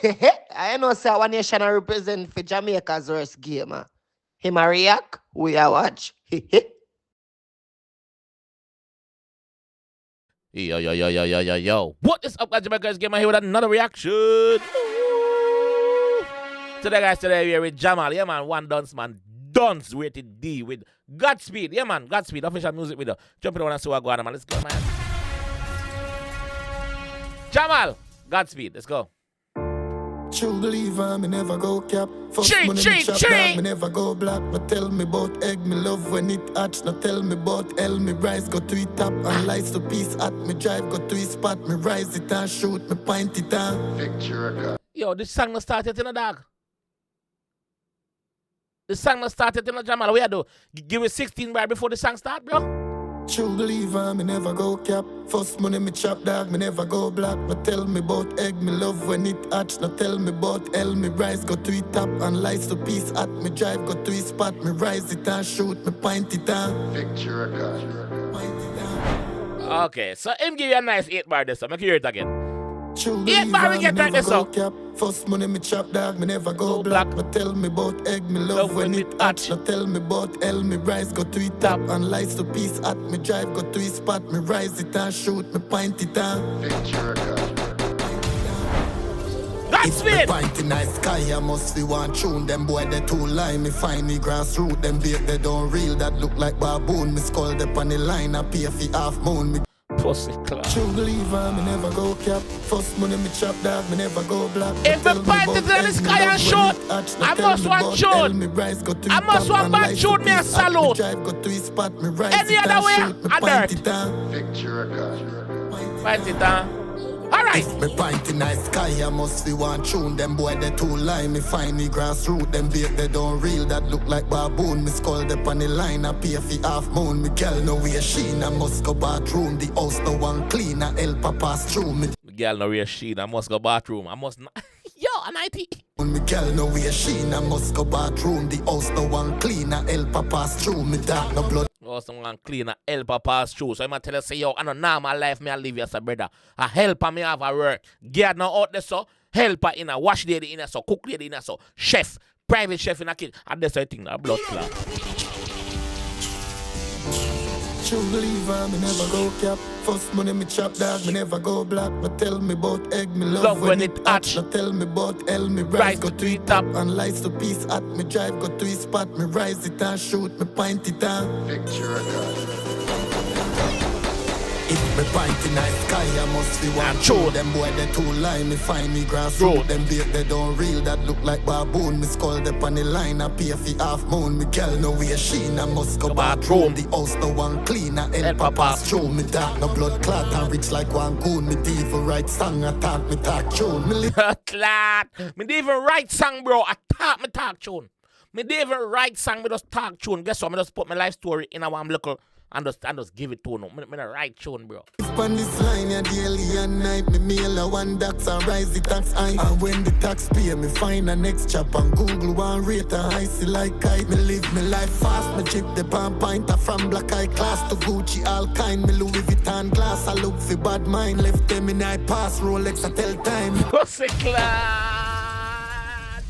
I know say one nation I represent for Jamaica's worst game. Him a react, we a watch. Yo. What is up, guys? Jamaica's game here with another reaction. Today we are with Jamal. Yeah, man. One Dunce, man. Dunce rated D with Godspeed. Yeah, man. Godspeed. Official music video. Jump in on and see what go on, man. Let's go, man. Jamal. Godspeed. Let's go. True believer, me never go cap. First money me chop down, me never go black. But tell me about egg, me love when it hatch. Now tell me about L, me rise, go to it top. And lights to piece at me drive, go to his spot. Me rise it and shoot, me point it and Yo, this song not started in a dog. The song not started in a Jamal. What you do? Give it 16 right before the song start, bro? True believer, me never go cap. First money me chop dog, me never go black. But tell me about egg, me love when it hatch. Now tell me about L, me rise, go to it top. And lights to piece at me drive, go to his spot. Me rise it and shoot, me point it and Okay, so him give you a nice 8 bar this, so make you hear it again. True 8 bar we get right this, so. First money me chop dog, me never go black. But tell me about egg, me love when it hatch. Now tell me about L, me rise, go to it top. And lights to piece at me drive, go to his spot. Me rise it and shoot, me point it and That's it! Point in the sky, I must be one tune. Them boy they too line, me find me grassroot. Them bait they don't real, that look like baboon. Me skull them on the line, I pay for half moon. Me pussy class. True believer, me never go cap. First money me chop dog, me never go black. If the point is in the sky and shoot, I must one shoot. I must one bad shoot, me a salute. Any other way, I dirt. Point it down. Alright. Me point in the sky, I must be one tune. Them boy they too line, me find me grassroot. Them bait they don't real, that look like baboon. Me skull them on the line, I pay for half moon. Me girl no wear sheen, I must go bathroom. The house no one clean, I help her pass through. Me girl no wear sheen, I must go bathroom. I must not. Yo, a 90. me girl no wear sheen, I must go bathroom. The house no one clean, I help her pass through. Me dark no blood. Someone clean a help her pass through. So I'm tell you say yo, I know normal life me I live as a brother. A helper me have a work. Get now out there so helper in a wash lady in a so cook lady in a so chef, private chef in a kid. And that's I think that blood clot. True believer, me never go cap. First money me chop dog, me never go black. But tell me about egg, me love when it hatch. Now tell me about L, me rise, go to it top. And lights to piece at me drive, go to his spot. Me rise it and shoot, me point it and if me point in the sky, I must be one true. Them boy they too line, me find me grassroot. Them bait they don't real, that look like baboon. Me skull them on the line, I pay for half moon. Me girl no wear sheen, I must go bathroom. The house no one clean, I help her pass through. Me dark no blood clot, I rich like one goon. Me even write song, I talk me talk tune. Me clot, me even write song, bro. I talk me talk tune. Me even write song, me just talk tune. Guess what? Me just put my life story in a one local. And just give it to no. Me the right tune, bro. On this line, yeah, daily and night, me mail a one tax and rise the tax high. And when the tax pay, me find a next chop on Google one rate a icy like kite. Me live me life fast, me chip the palm pinter from black eye class to Gucci all kind. Me Louis Vuitton glass, I look for bad mind. Left them in I pass Rolex, I tell time. Pussy class.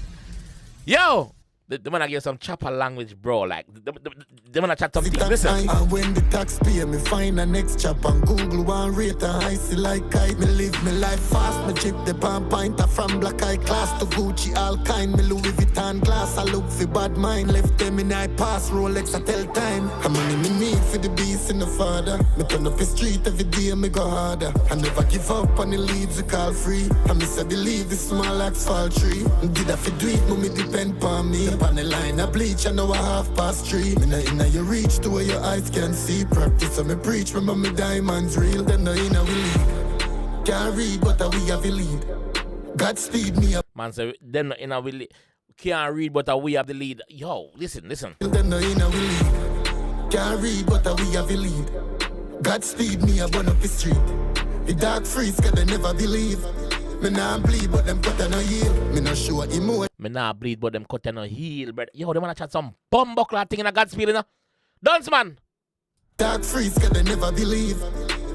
Yo. The man I give some chopper language, bro. Like, the man I chat something. Listen. And when the tax pay, me find a next chop on Google one rate a icy like kite. Me live me life fast, me chip the palm pinter from black eye class to Gucci all kind. Me Louis Vuitton glass, I look for bad mind. Left them in I pass Rolex, I tell time. How money me need for the beast in the father. Me turn up the street every day, me go harder. I never give up on the leads, we call free. I miss I believe the small asphalt tree. Did I fi do it, me depend on me. On the line I bleach, I know I 3:30. Me not inna your reach to where your eyes can see. Practice so me preach, remember me diamonds real. Them no inna we lead. Can't read, but we have a lead. Godspeed me up. Man say them no inna we lead. Can't read, but we have the lead. Yo, listen. Them no inna we lead. Can't read, but we have a lead. Godspeed me up on up the street. The dark freeze, cause they never believe. Me nah bleed, but them cut no heal. Me not sure emotion. Me nah bleed, but them cut no heal. But yo, them wanna chat some bumbuckler thing in a Godspeed, you know? Dunce, man. Dark freeze, cause they never believe.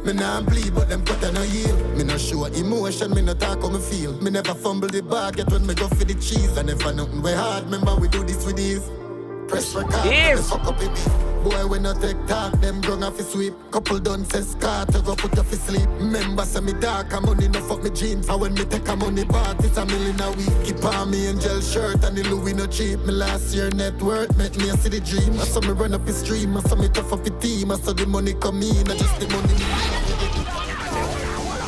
Me nah bleed, but them cut no heal. Me no show emotion, me no talk how me feel. Me never fumble the bag, yet when me go for the cheese. I never nothing way hard, remember we do this with ease. Press record, Yes. fuck up it. Boy, we no take talk, them drunk off his sweep. Couple done says car to go put off his sleep. Remember, say me dark, I'm money, no fuck me jeans. And when me take a money bath, it's $1 million a week. Keep on me angel shirt and the Louis no cheap. Me last year net worth, make me a see the dream. I saw me run up the stream, I saw me tough up the team. I saw the money come in, I just the money.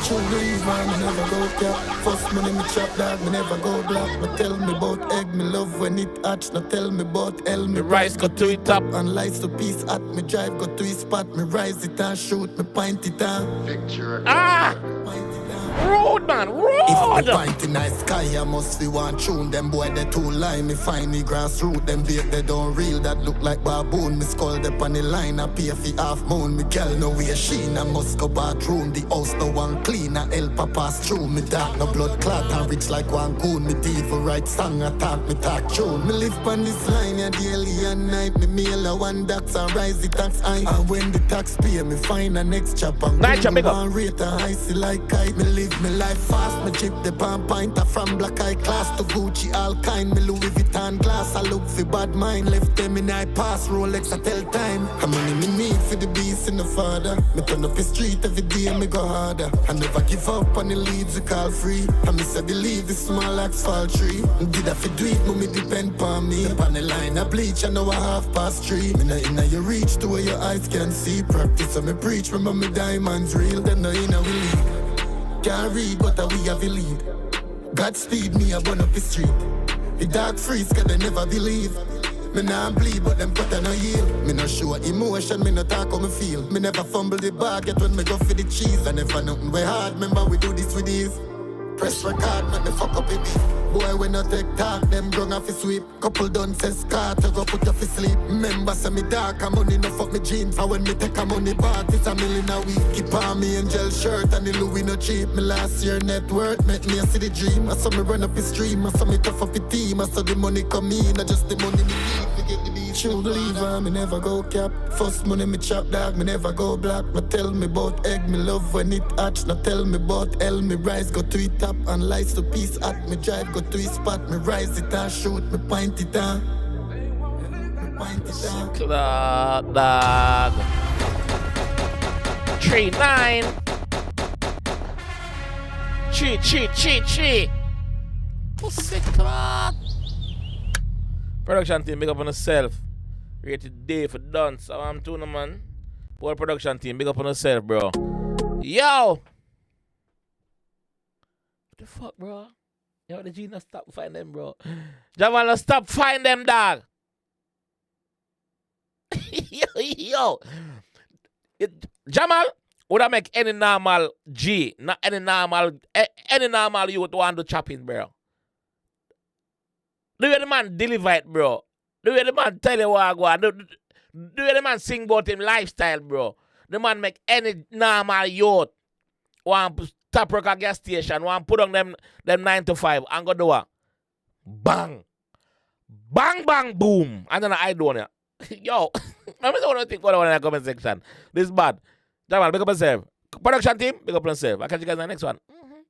True believe man, me never go cap. First money me chop dog, me never go black. Me tell me about egg, me love when it hatch. No tell me about L, me rise go to it up. and lights to piece at me drive go to his spot. Me rise it and shoot, me point it down. Ah! Point it down. Road, man, If road! me point in the sky, I must be one tune. Them boy they too line, me find the grass root. Them bait they don't real, that look like baboon. Me skull up on the line, I pay for half moon. Me girl no way she, I must go bathroom. The house no one clean, I help her pass through. Me dark no blood clot, and rich like one goon. Me devil right song, I talk, me talk tune. Me live on this line, yeah, daily and night. Me mail a one tax and rise the tax high. And when the tax pay, me find a next chop and Night chop, big up. one rate and icy like kite. Me live me life fast, me chip the palm pinter from black eye class to Gucci all kind. Me Louis Vuitton glass, I look for bad mind. Left them in I pass Rolex, I tell time. How money me need for the beast in the father. Me turn up the street every day, me go harder. I never give up on the leads, we call free. I miss I believe the small asphalt tree. Did I fi do it, but me depend on me. On the line I bleach, I know I 3:30. Me not inna your reach to where your eyes can see. Practice so me preach, remember me diamonds real. Them no inna we lead. Can't read, but we have a lead. Godspeed me, I burn up the street. The dark freeze, cause they never believe. Me nah bleed, but them cut no yield. Me no show emotion, me no talk how me feel. Me never fumble the bag, yet when me go for the cheese. I never nothing way hard, remember we do this with ease. Press record, make me fuck up it. Boy, we no take talk, them drunk off his sweep. Couple done says car to go put off his sleep. Remember, say me dark, I'm money no fuck me jeans. And when me take a money bath, it's $1 million a week. Keep on me angel shirt and the Louis no cheap. Me last year net worth, make me a see the dream. I saw me run up the stream, I saw me tough up the team. I saw the money come in, I just the money me need. Forget the beat. True believer, me never go cap. First money me chop dog, me never go black. No tell me about egg, me love when it hatch. No tell me about L, me rise go to it up. And lights to piece at me drive go to his spot. Me rise it and shoot, me point it down. Me point it down. Clock, dog. 3-9. Chi. Pussy clock. Production team, big up on yourself. Rated day for dance. So I'm tuna man. Whole production team, big up on yourself, bro. Yo! What the fuck, bro? Yo, the G not stop find them, bro. Jamal, not stop find them, dog. yo. Jamal would I make any normal G, not any normal youth want to chopping, bro. The way the man deliver it, bro. The way the man tell you what I go. The way the man sing about him lifestyle, bro. The man make any normal youth want tap rock a gas station, want put on them 9 to 5 and go do what? Bang. Bang, bang, boom. And then I don't know. Yo, I don't think what I want in the comment section. This is bad. Jamal, big up yourself. Production team, big up yourself. I'll catch you guys in the next one.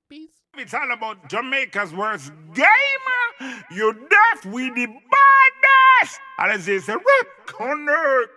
Peace. It's all about Jamaica's worst gamer. You deaf with the baddest. And it's a rock on earth.